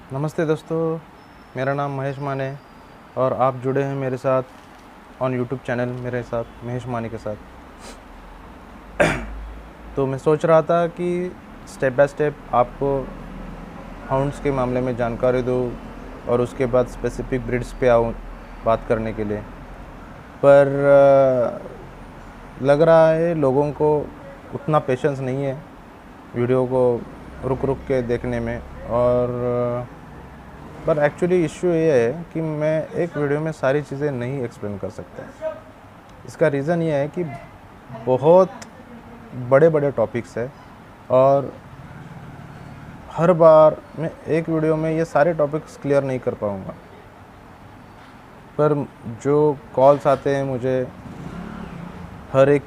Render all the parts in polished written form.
नमस्ते दोस्तों, मेरा नाम महेश मान है और आप जुड़े हैं मेरे साथ ऑन यूट्यूब चैनल मेरे साथ महेश मानी के साथ। तो मैं सोच रहा था कि स्टेप बाय स्टेप आपको हाउंड्स के मामले में जानकारी दूँ और उसके बाद स्पेसिफिक ब्रीड्स पे आऊँ बात करने के लिए। पर लग रहा है लोगों को उतना पेशेंस नहीं है वीडियो को रुक रुक के देखने में। और पर एक्चुअली इश्यू ये है कि मैं एक वीडियो में सारी चीज़ें नहीं एक्सप्लेन कर सकता। इसका रीज़न ये है कि बहुत बड़े बड़े टॉपिक्स है और हर बार मैं एक वीडियो में ये सारे टॉपिक्स क्लियर नहीं कर पाऊँगा। पर जो कॉल्स आते हैं मुझे, हर एक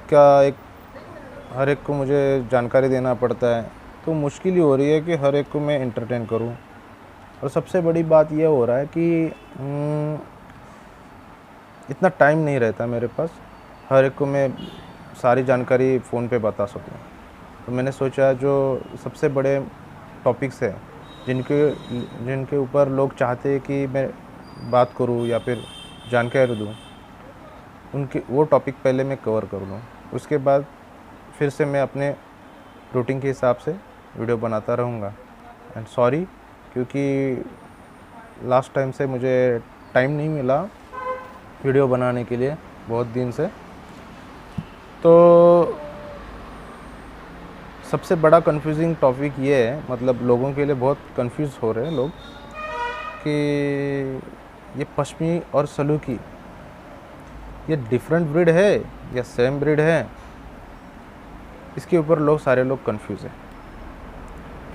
को मुझे जानकारी देना पड़ता है, तो मुश्किल ही हो रही है कि हर एक को मैं एंटरटेन करूं। और सबसे बड़ी बात यह हो रहा है कि इतना टाइम नहीं रहता मेरे पास हर एक को मैं सारी जानकारी फ़ोन पे बता सकूं। तो मैंने सोचा जो सबसे बड़े टॉपिक्स हैं जिनके ऊपर लोग चाहते हैं कि मैं बात करूं या फिर जानकारी दूं, उनके वो टॉपिक पहले मैं कवर कर लूँ। उसके बाद फिर से मैं अपने रूटीन के हिसाब से वीडियो बनाता रहूँगा। एंड सॉरी, क्योंकि लास्ट टाइम से मुझे टाइम नहीं मिला वीडियो बनाने के लिए बहुत दिन से। तो सबसे बड़ा कंफ्यूजिंग टॉपिक ये है, मतलब लोगों के लिए बहुत कंफ्यूज हो रहे हैं लोग कि ये पश्मी और सलूकी ये डिफरेंट ब्रीड है या सेम ब्रीड है। इसके ऊपर सारे लोग कंफ्यूज हैं।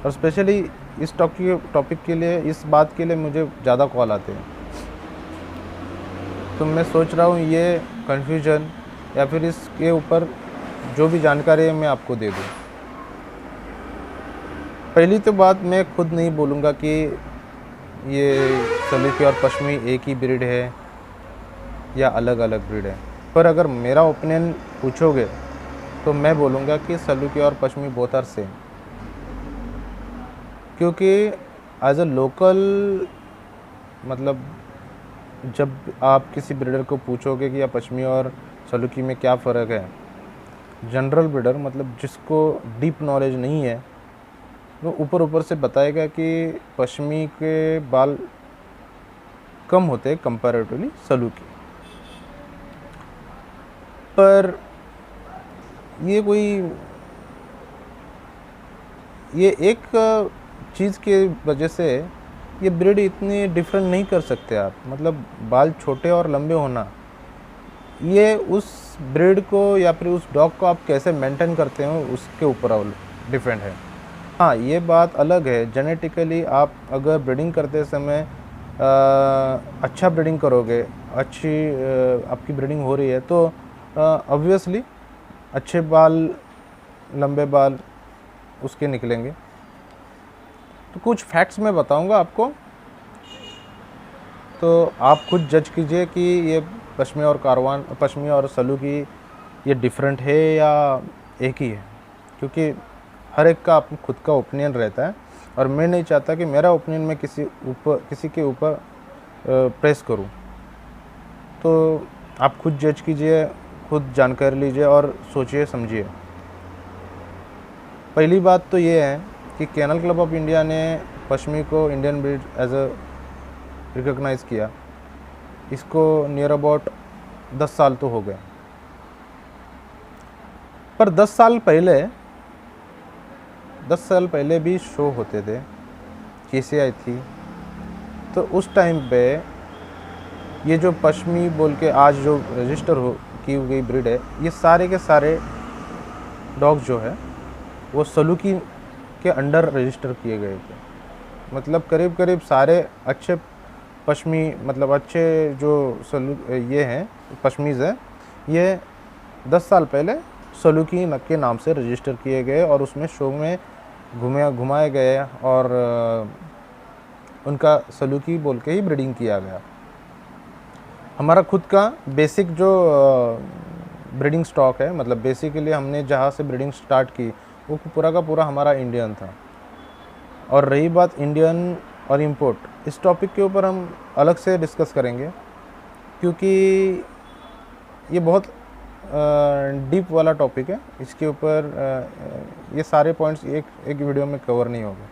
और स्पेशली इस टॉपिक के लिए, इस बात के लिए मुझे ज़्यादा कॉल आते हैं। तो मैं सोच रहा हूँ ये कन्फ्यूजन या फिर इसके ऊपर जो भी जानकारी है मैं आपको दे दूँ। पहली तो बात, मैं खुद नहीं बोलूँगा कि ये सलूकी और पश्मी एक ही ब्रीड है या अलग अलग ब्रीड है। पर अगर मेरा ओपिनियन पूछोगे तो मैं बोलूँगा कि सलूकी और पश्मी बोथ आर सेम। क्योंकि एज अ लोकल, मतलब जब आप किसी ब्रीडर को पूछोगे कि या पश्मी और सलूकी में क्या फ़र्क है, जनरल ब्रीडर मतलब जिसको डीप नॉलेज नहीं है वो ऊपर ऊपर से बताएगा कि पश्मी के बाल कम होते हैं कंपैरेटिवली सलूकी। पर ये एक चीज़ के वजह से ये ब्रीड इतनी डिफरेंट नहीं कर सकते आप। मतलब बाल छोटे और लंबे होना, ये उस ब्रीड को या फिर उस डॉग को आप कैसे मेंटेन करते हो उसके ऊपर डिपेंड है। हाँ, ये बात अलग है, जेनेटिकली आप अगर ब्रीडिंग करते समय अच्छा ब्रीडिंग करोगे, अच्छी आपकी ब्रीडिंग हो रही है, तो ऑब्वियसली अच्छे बाल, लंबे बाल उसके निकलेंगे। तो कुछ फैक्ट्स मैं बताऊंगा आपको, तो आप खुद जज कीजिए कि ये पश्मी और सलूकी ये डिफरेंट है या एक ही है। क्योंकि हर एक का अपना खुद का ओपिनियन रहता है और मैं नहीं चाहता कि मेरा ओपिनियन मैं किसी के ऊपर प्रेस करूं। तो आप खुद जज कीजिए, खुद जानकारी लीजिए और सोचिए समझिए। पहली बात तो ये है कि केनल क्लब ऑफ इंडिया ने पश्मी को Indian breed as a recognise किया। इसको नियर अबाउट 10 साल तो हो गए। पर 10 साल पहले भी शो होते थे, KCI थी। तो उस टाइम पे ये जो पश्मी बोल के आज जो रजिस्टर की गई ब्रीड है, ये सारे के सारे डॉग जो है वो सलूकी के अंडर रजिस्टर किए गए थे। मतलब करीब करीब सारे अच्छे पश्मी, मतलब अच्छे जो ये हैं पश्मीज़ हैं, ये 10 साल पहले सलूकी के नाम से रजिस्टर किए गए और उसमें शो में घुमाए गए और उनका सलूकी बोल के ही ब्रीडिंग किया गया। हमारा खुद का बेसिक जो ब्रीडिंग स्टॉक है, मतलब बेसिकली हमने जहाँ से ब्रीडिंग स्टार्ट की वो पूरा का पूरा हमारा इंडियन था। और रही बात इंडियन और इंपोर्ट, इस टॉपिक के ऊपर हम अलग से डिस्कस करेंगे, क्योंकि ये बहुत डीप वाला टॉपिक है। इसके ऊपर ये सारे पॉइंट्स एक वीडियो में कवर नहीं होंगे।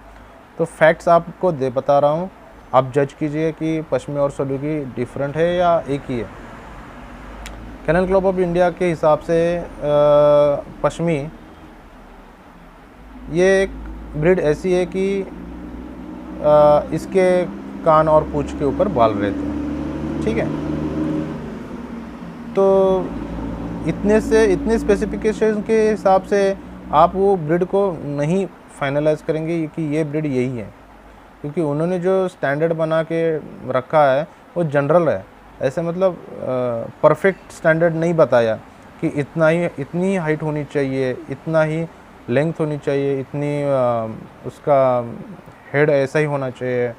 तो फैक्ट्स आपको बता रहा हूँ, आप जज कीजिए कि पश्चिमी और सलूकी डिफरेंट है या एक ही है। कैनल क्लब ऑफ इंडिया के हिसाब से पश्चिमी ये एक ब्रीड ऐसी है कि इसके कान और पूंछ के ऊपर बाल रहते हैं, ठीक है। तो इतने स्पेसिफिकेशन के हिसाब से आप वो ब्रीड को नहीं फाइनलाइज करेंगे कि ये ब्रीड यही है, क्योंकि उन्होंने जो स्टैंडर्ड बना के रखा है वो जनरल है। ऐसे मतलब परफेक्ट स्टैंडर्ड नहीं बताया कि इतनी हाइट होनी चाहिए, इतना ही लेंथ होनी चाहिए, इतनी उसका हेड ऐसा ही होना चाहिए,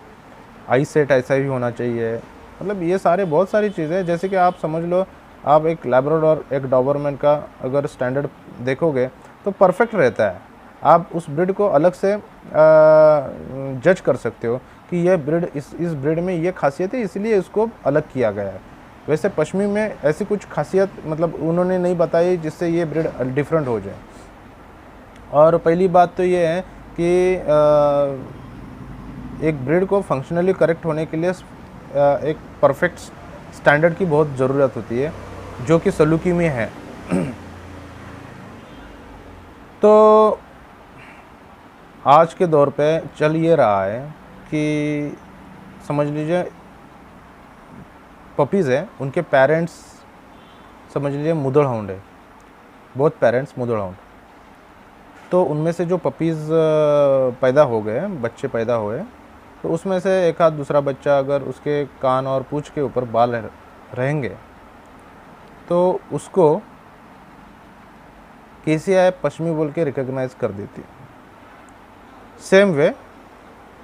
आई सेट ऐसा ही होना चाहिए। मतलब ये सारे बहुत सारी चीज़ें, जैसे कि आप समझ लो, आप एक लैब्राडोर एक डॉबरमैन का अगर स्टैंडर्ड देखोगे तो परफेक्ट रहता है। आप उस ब्रीड को अलग से जज कर सकते हो कि यह ब्रीड इस ब्रीड में ये खासियत है, इसलिए इसको अलग किया गया है। वैसे पश्चिमी में ऐसी कुछ खासियत मतलब उन्होंने नहीं बताई जिससे ये ब्रीड डिफरेंट हो जाए। और पहली बात तो ये है कि एक ब्रीड को फंक्शनली करेक्ट होने के लिए एक परफेक्ट स्टैंडर्ड की बहुत ज़रूरत होती है, जो कि सलूकी में है। तो आज के दौर पे चल ये रहा है कि समझ लीजिए पपीज़ है, उनके पेरेंट्स समझ लीजिए मुदड़ हाउंड है, बहुत पेरेंट्स मुदड़ हाउंड। तो उनमें से जो पपीज़ पैदा हो गए, बच्चे पैदा हुए, तो उसमें से एक आध दूसरा बच्चा अगर उसके कान और पूंछ के ऊपर बाल रहेंगे तो उसको केसीआई पश्चिमी बोल के रिकॉग्नाइज कर देती है। सेम वे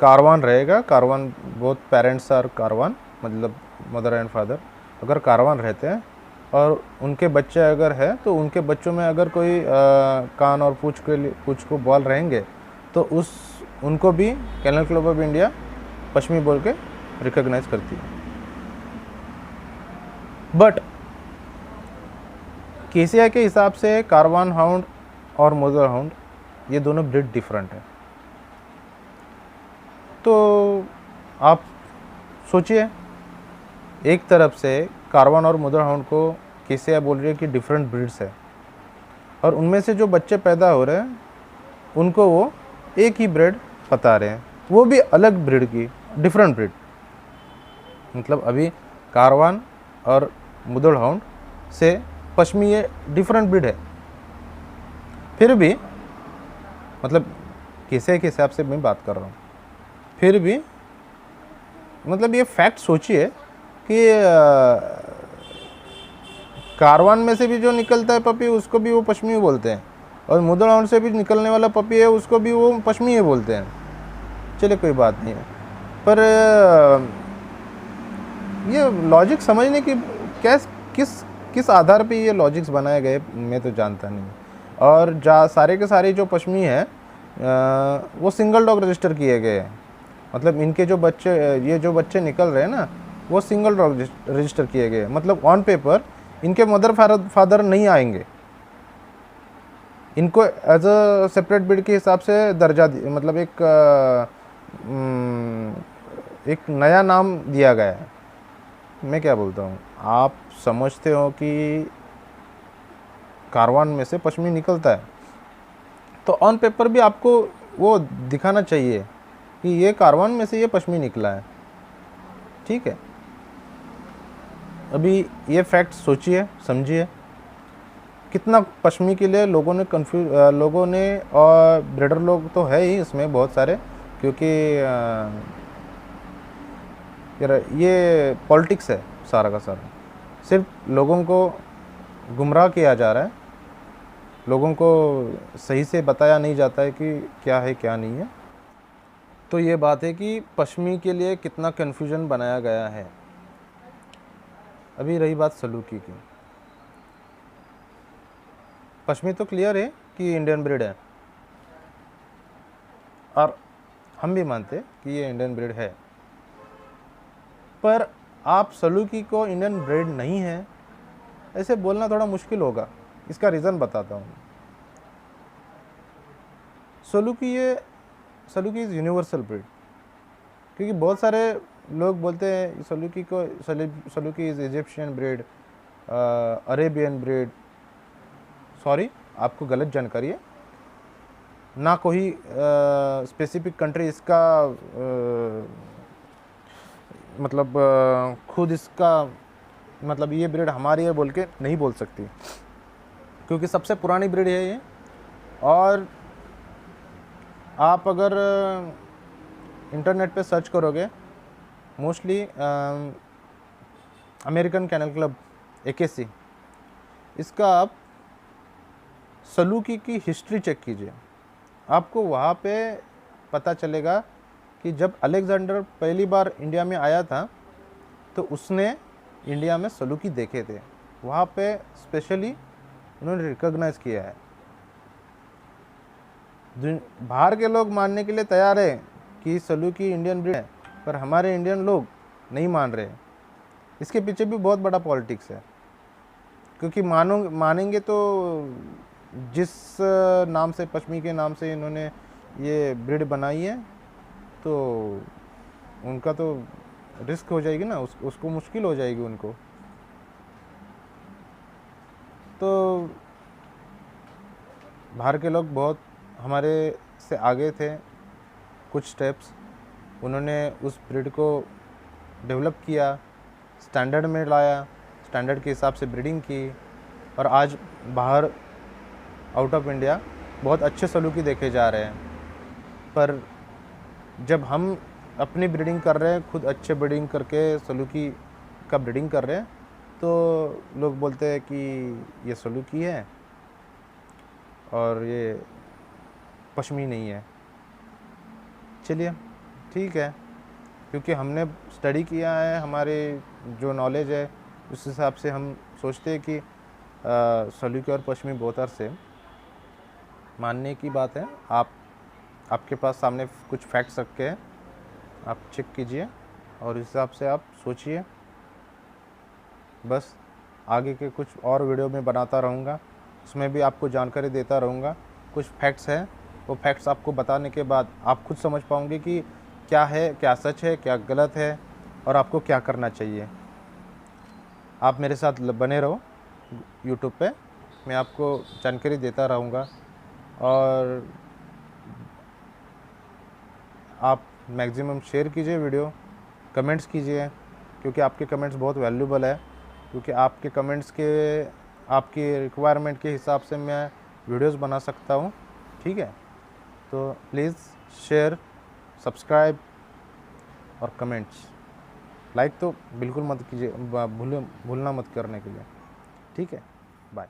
कारवान रहेगा, Karwan both parents are Karwan, मतलब मदर एंड फादर अगर कारवान रहते हैं और उनके बच्चे अगर है तो उनके बच्चों में अगर कोई कान और पूंछ को बाल रहेंगे तो उनको भी कैनल क्लब ऑफ इंडिया पश्चिमी बोल के रिकॉग्नाइज करती है। बट केसीआई के हिसाब से कारवान हाउंड और मुदड़ हाउंड ये दोनों ब्रीड डिफरेंट है। तो आप सोचिए, एक तरफ से कारवान और मुदड़ हाउंड को केसीआई बोल रही है कि डिफरेंट ब्रीड्स है, और उनमें से जो बच्चे पैदा हो रहे हैं उनको वो एक ही ब्रीड बता रहे हैं, वो भी अलग ब्रीड की, डिफरेंट ब्रीड। मतलब अभी कारवान और मुदड़ हाउंड से पश्चिमी ये डिफरेंट ब्रीड है, फिर भी मतलब केसीआई के हिसाब से मैं बात कर रहा हूँ, फिर भी मतलब ये फैक्ट सोचिए कि कारवान में से भी जो निकलता है पपी उसको भी वो पश्चिमी बोलते हैं, और मुदड़ हाउंड से भी निकलने वाला पपी है उसको भी वो पश्चिमी बोलते हैं। चलिए कोई बात नहीं है, पर ये लॉजिक समझने की किस आधार पे ये लॉजिक्स बनाए गए मैं तो जानता नहीं। और सारे के सारे जो पश्चिमी है वो सिंगल डॉग रजिस्टर किए गए हैं, मतलब इनके जो बच्चे निकल रहे हैं ना वो सिंगल डॉग रजिस्टर किए गए, मतलब ऑन पेपर इनके मदर फादर नहीं आएंगे, इनको एज अ सेपरेट ब्रीड के हिसाब से दर्जा मतलब एक नया नाम दिया गया है। मैं क्या बोलता हूँ, आप समझते हो कि कारवान में से पश्चिमी निकलता है तो ऑन पेपर भी आपको वो दिखाना चाहिए कि ये कारवान में से ये पश्चिमी निकला है, ठीक है। अभी ये फैक्ट सोचिए, समझिए कितना पश्चिमी के लिए लोगों ने और ब्रीडर लोग तो है ही इसमें बहुत सारे, क्योंकि ये पॉलिटिक्स है सारा का सारा, सिर्फ लोगों को गुमराह किया जा रहा है, लोगों को सही से बताया नहीं जाता है कि क्या है क्या नहीं है। तो ये बात है कि पश्चिमी के लिए कितना कन्फ्यूजन बनाया गया है। अभी रही बात सलूकी की, पश्चिमी तो क्लियर है कि इंडियन ब्रीड है, और हम भी मानते कि ये इंडियन ब्रीड है, पर आप सलूकी को इंडियन ब्रीड नहीं है ऐसे बोलना थोड़ा मुश्किल होगा। इसका रीज़न बताता हूँ। सलूकी इज़ यूनिवर्सल ब्रीड, क्योंकि बहुत सारे लोग बोलते हैं saluki is Egyptian breed, Arabian breed. Sorry, आपको गलत जानकारी है। ना कोई स्पेसिफिक कंट्री इसका मतलब खुद इसका मतलब ये ब्रीड हमारी है बोल के नहीं बोल सकती, क्योंकि सबसे पुरानी ब्रीड है ये। और आप अगर इंटरनेट पे सर्च करोगे, mostly American kennel club AKC, इसका आप सलूकी की हिस्ट्री चेक कीजिए, आपको वहाँ पे पता चलेगा कि जब अलेक्जेंडर पहली बार इंडिया में आया था तो उसने इंडिया में सलूकी देखे थे। वहाँ पे स्पेशली उन्होंने रिकॉग्नाइज किया है। बाहर के लोग मानने के लिए तैयार है कि सलूकी इंडियन ब्रीड है, पर हमारे इंडियन लोग नहीं मान रहे। इसके पीछे भी बहुत बड़ा पॉलिटिक्स है, क्योंकि मानेंगे तो जिस नाम से, पश्चिमी के नाम से इन्होंने ये ब्रीड बनाई है, तो उनका तो रिस्क हो जाएगी ना, उसको मुश्किल हो जाएगी उनको। तो बाहर के लोग बहुत हमारे से आगे थे कुछ स्टेप्स, उन्होंने उस ब्रीड को डेवलप किया, स्टैंडर्ड में लाया, स्टैंडर्ड के हिसाब से ब्रीडिंग की, और आज बाहर आउट ऑफ इंडिया बहुत अच्छे सलूकी देखे जा रहे हैं। पर जब हम अपनी ब्रीडिंग कर रहे हैं, खुद अच्छे ब्रीडिंग करके सलूकी का ब्रीडिंग कर रहे हैं, तो लोग बोलते हैं कि ये सलूकी है और ये पश्मी नहीं है। चलिए ठीक है, क्योंकि हमने स्टडी किया है, हमारे जो नॉलेज है उस हिसाब से हम सोचते हैं कि सलूकी और पश्मी बहुत से मानने की बात है। आपके पास सामने कुछ फैक्ट्स रखे हैं, आप चेक कीजिए और इस हिसाब से आप सोचिए। बस आगे के कुछ और वीडियो में बनाता रहूँगा, उसमें भी आपको जानकारी देता रहूँगा। कुछ फैक्ट्स हैं, वो फैक्ट्स आपको बताने के बाद आप खुद समझ पाओगे कि क्या है, क्या सच है, क्या गलत है, और आपको क्या करना चाहिए। आप मेरे साथ बने रहो यूट्यूब पे, मैं आपको जानकारी देता रहूँगा। और आप मैक्सिमम शेयर कीजिए वीडियो, कमेंट्स कीजिए, क्योंकि आपके कमेंट्स बहुत वैल्यूबल है, क्योंकि आपके कमेंट्स के, आपकी रिक्वायरमेंट के हिसाब से मैं वीडियोस बना सकता हूँ। ठीक है, तो प्लीज़ शेयर, सब्सक्राइब और कमेंट्स, लाइक तो बिल्कुल मत कीजिए, भूलना मत करने के लिए। ठीक है, बाय।